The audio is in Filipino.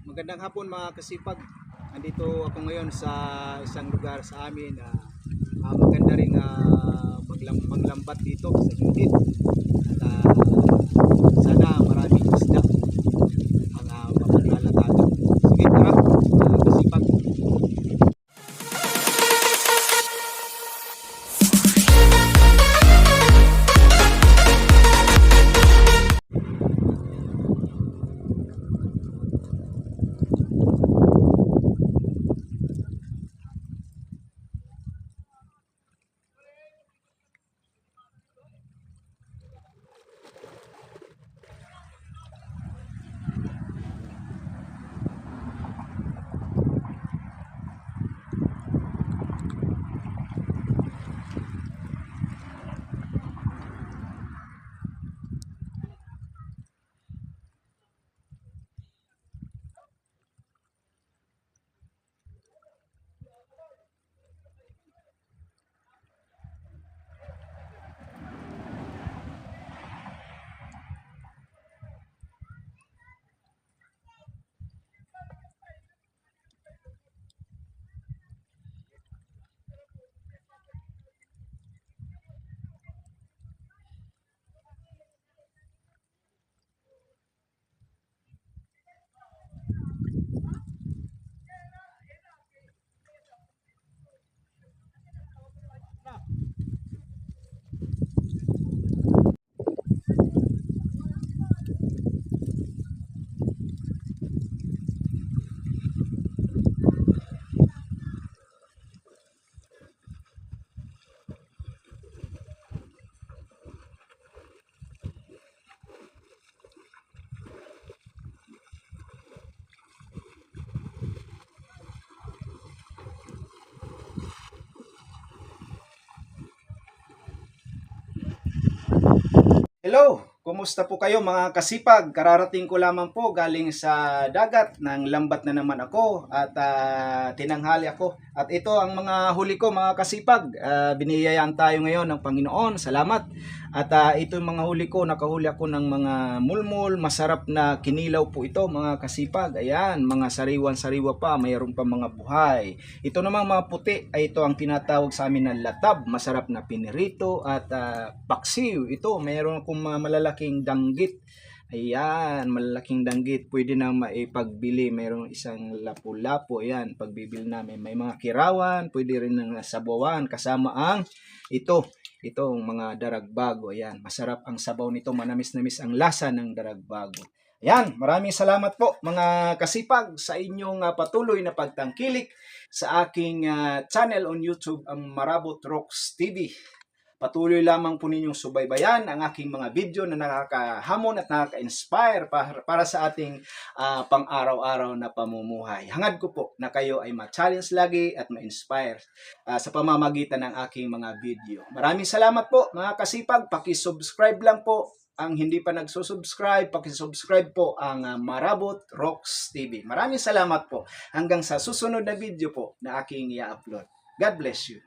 Magandang hapon mga kasipag. Andito ako ngayon sa isang lugar sa amin na maganda rin maglambat dito sa gilid. At sana maraming isda ang mapaglalatagan. Sige tara mga kasipag. Hello! Kumusta po kayo mga kasipag? Kararating ko lamang po galing sa dagat. Nang lambat na naman ako at tinanghali ako. At ito ang mga huli ko mga kasipag. Biniyayaan tayo ngayon ng Panginoon. Salamat. At ito yung mga huli ko. Nakahuli ako ng mga mulmul. Masarap na kinilaw po ito mga kasipag. Ayan, mga sariwan-sariwa pa. Mayroon pa mga buhay. Ito namang mga puti ay ito ang tinatawag sa amin na latab. Masarap na pinirito at paksiw. Ito, mayroon akong mga malalaking danggit. Ayan, malalaking danggit. Pwede na maipagbili. Mayroong isang lapu-lapu. Ayan, pagbibili namin. May mga kirawan. Pwede rin ng sabawan. Kasama ang itong mga daragbago. Ayan, masarap ang sabaw nito. Manamis-namis ang lasa ng daragbago. Ayan, maraming salamat po mga kasipag sa inyong patuloy na pagtangkilik sa aking channel on YouTube, ang Marabot Rocks TV. Patuloy lamang po ninyong subaybayan ang aking mga video na nakakahamon at nakaka-inspire para sa ating pang-araw-araw na pamumuhay. Hangad ko po na kayo ay ma-challenge lagi at ma-inspire sa pamamagitan ng aking mga video. Maraming salamat po mga kasipag. Paki-subscribe lang po. Ang hindi pa nagsusubscribe, paki-subscribe po ang Marabot Rocks TV. Maraming salamat po. Hanggang sa susunod na video po na aking i-upload. God bless you.